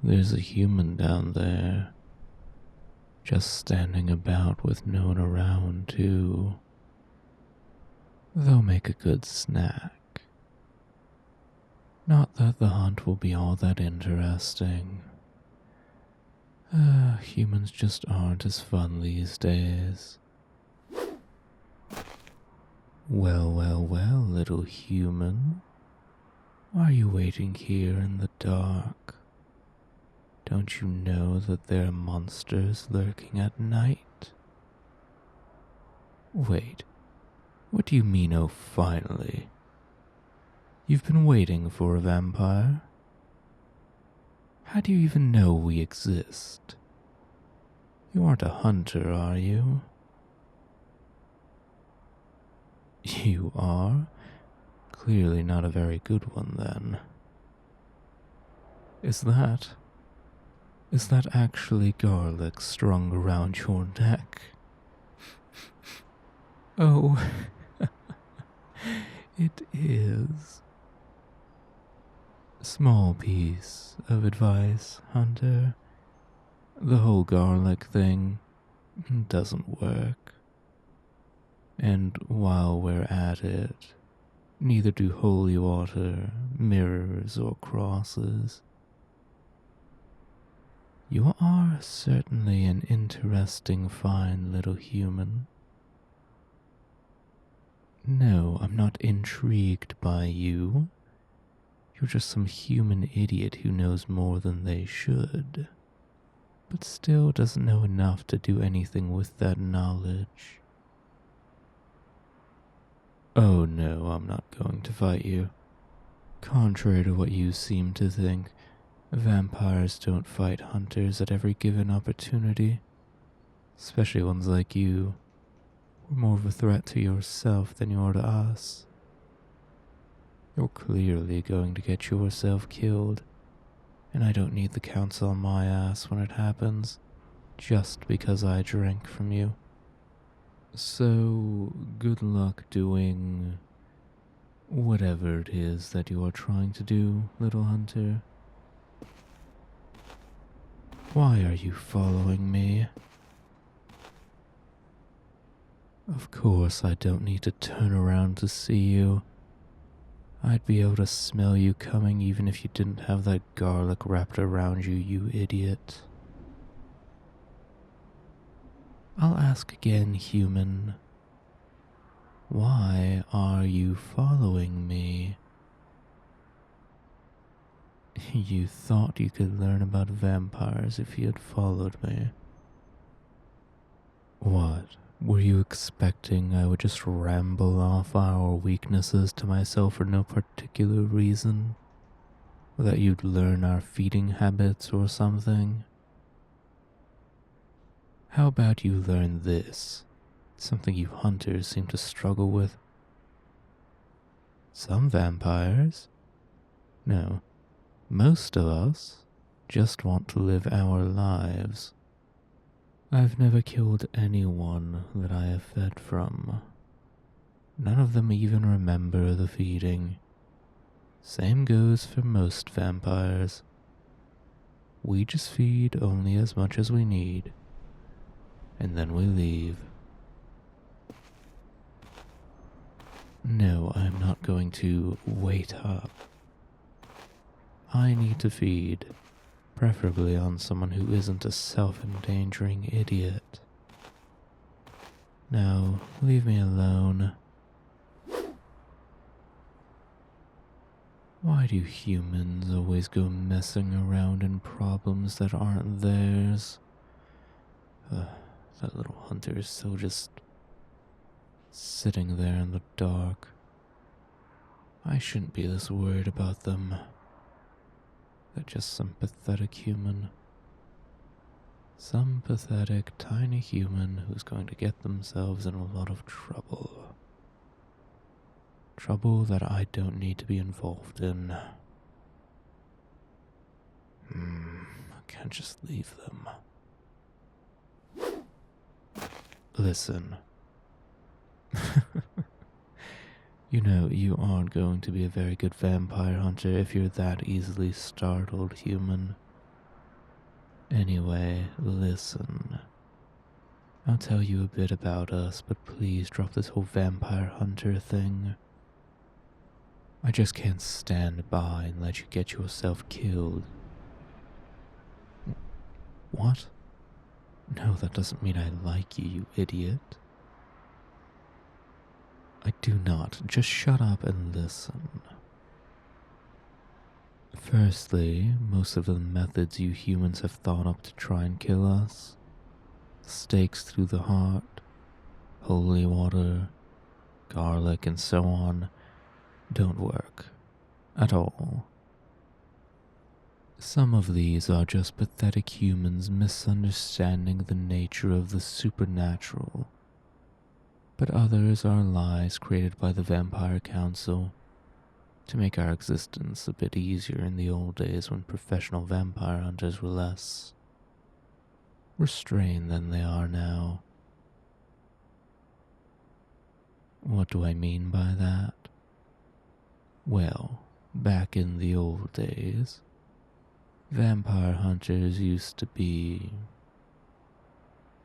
There's a human down there, just standing about with no one around, too. They'll make a good snack. Not that the hunt will be all that interesting. Humans just aren't as fun these days. Well, well, well, little human. Why are you waiting here in the dark? Don't you know that there are monsters lurking at night? Wait, what do you mean, oh finally? You've been waiting for a vampire? How do you even know we exist? You aren't a hunter, are you? You are? Clearly not a very good one, then. Is that actually garlic strung around your neck? Oh, it is. Small piece of advice, Hunter. The whole garlic thing doesn't work. And while we're at it, neither do holy water, mirrors, or crosses. You are certainly an interesting, fine little human. No, I'm not intrigued by you. You're just some human idiot who knows more than they should, but still doesn't know enough to do anything with that knowledge. Oh no, I'm not going to fight you. Contrary to what you seem to think, vampires don't fight hunters at every given opportunity, especially ones like you. We're more of a threat to yourself than you are to us. You're clearly going to get yourself killed, and I don't need the counts on my ass when it happens, just because I drank from you. So, good luck doing whatever it is that you are trying to do, little hunter. Why are you following me? Of course I don't need to turn around to see you. I'd be able to smell you coming even if you didn't have that garlic wrapped around you, you idiot. I'll ask again, human. Why are you following me? You thought you could learn about vampires if you had followed me. What? Were you expecting I would just ramble off our weaknesses to myself for no particular reason? Or that you'd learn our feeding habits or something? How about you learn this? Something you hunters seem to struggle with. Some vampires? No, most of us just want to live our lives. I've never killed anyone that I have fed from. None of them even remember the feeding. Same goes for most vampires. We just feed only as much as we need, and then we leave. No, I'm not going to wait up. I need to feed. Preferably on someone who isn't a self-endangering idiot. Now, leave me alone. Why do humans always go messing around in problems that aren't theirs? That little hunter is so just sitting there in the dark. I shouldn't be this worried about them. They're just some pathetic human. Some pathetic, tiny human who's going to get themselves in a lot of trouble. Trouble that I don't need to be involved in. I can't just leave them. Listen. You know, you aren't going to be a very good vampire hunter if you're that easily startled, human. Anyway, listen. I'll tell you a bit about us, but please drop this whole vampire hunter thing. I just can't stand by and let you get yourself killed. What? No, that doesn't mean I like you, you idiot. I do not. Just shut up and listen. Firstly, most of the methods you humans have thought up to try and kill us, stakes through the heart, holy water, garlic, and so on, don't work at all. Some of these are just pathetic humans misunderstanding the nature of the supernatural, but others are lies created by the Vampire Council to make our existence a bit easier in the old days when professional vampire hunters were less restrained than they are now. What do I mean by that? Well, back in the old days, vampire hunters used to be,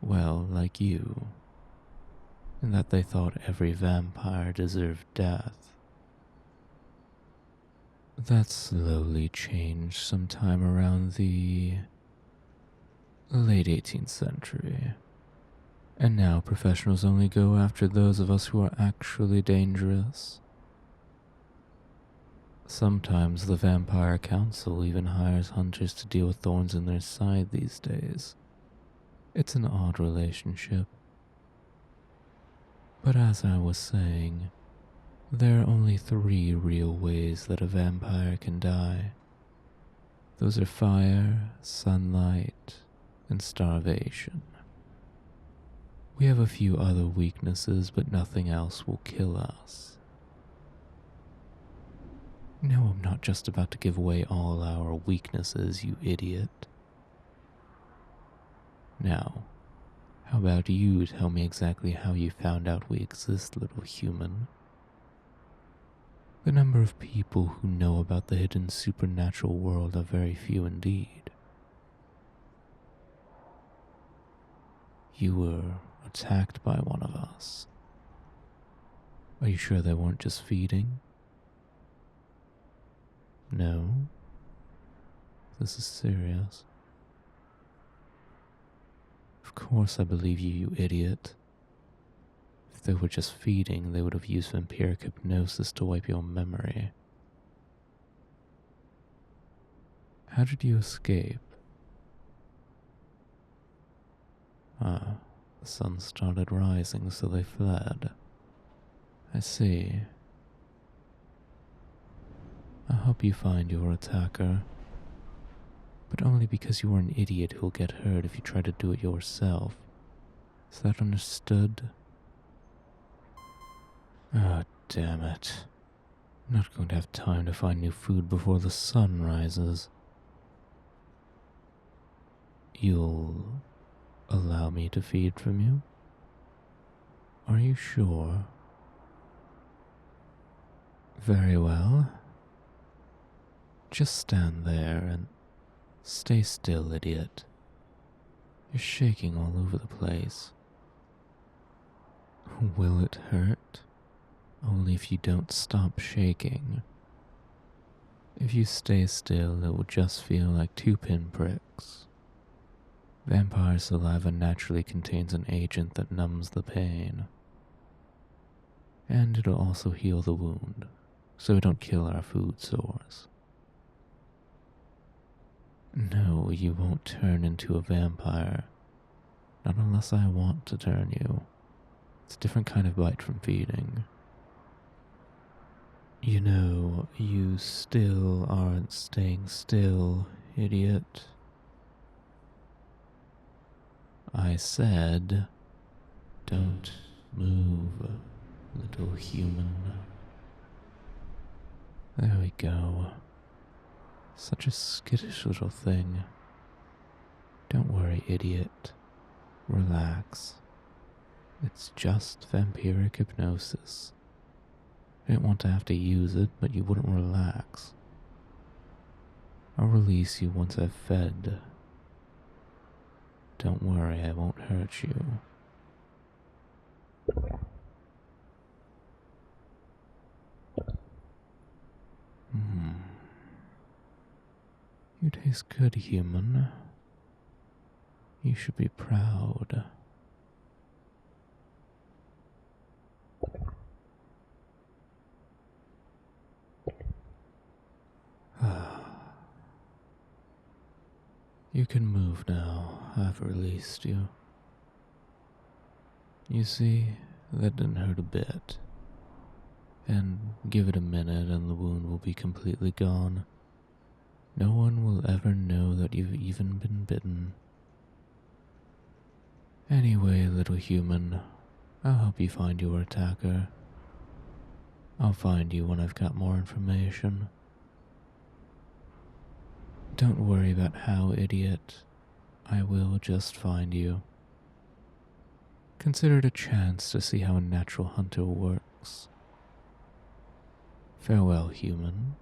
well, like you, in that they thought every vampire deserved death. That slowly changed sometime around the late 18th century, and now professionals only go after those of us who are actually dangerous. Sometimes the Vampire Council even hires hunters to deal with thorns in their side these days. It's an odd relationship. But as I was saying, there are only 3 real ways that a vampire can die. Those are fire, sunlight, and starvation. We have a few other weaknesses, but nothing else will kill us. No, I'm not just about to give away all our weaknesses, you idiot. Now, how about you tell me exactly how you found out we exist, little human? The number of people who know about the hidden supernatural world are very few indeed. You were attacked by one of us. Are you sure they weren't just feeding? No? This is serious. Of course I believe you, you idiot. If they were just feeding, they would have used vampiric hypnosis to wipe your memory. How did you escape? The sun started rising, so they fled. I see. I hope you find your attacker, but only because you are an idiot who'll get hurt if you try to do it yourself. Is that understood? Ah, damn it. I'm not going to have time to find new food before the sun rises. You'll allow me to feed from you? Are you sure? Very well. Just stand there and stay still, idiot. You're shaking all over the place. Will it hurt? Only if you don't stop shaking. If you stay still, it will just feel like 2 pinpricks. Vampire saliva naturally contains an agent that numbs the pain. And it'll also heal the wound, so we don't kill our food source. No, you won't turn into a vampire. Not unless I want to turn you. It's a different kind of bite from feeding. You know, you still aren't staying still, idiot. I said, don't move, little human. There we go. Such a skittish little thing. Don't worry, idiot. Relax. It's just vampiric hypnosis. I didn't want to have to use it, but you wouldn't relax. I'll release you once I've fed Don't worry, I won't hurt you. Hmm. You taste good, human. You should be proud. You can move now. I've released you. You see, that didn't hurt a bit. And give it a minute and the wound will be completely gone. No one will ever know that you've even been bitten. Anyway, little human, I'll help you find your attacker. I'll find you when I've got more information. Don't worry about how, idiot. I will just find you. Consider it a chance to see how a natural hunter works. Farewell, human.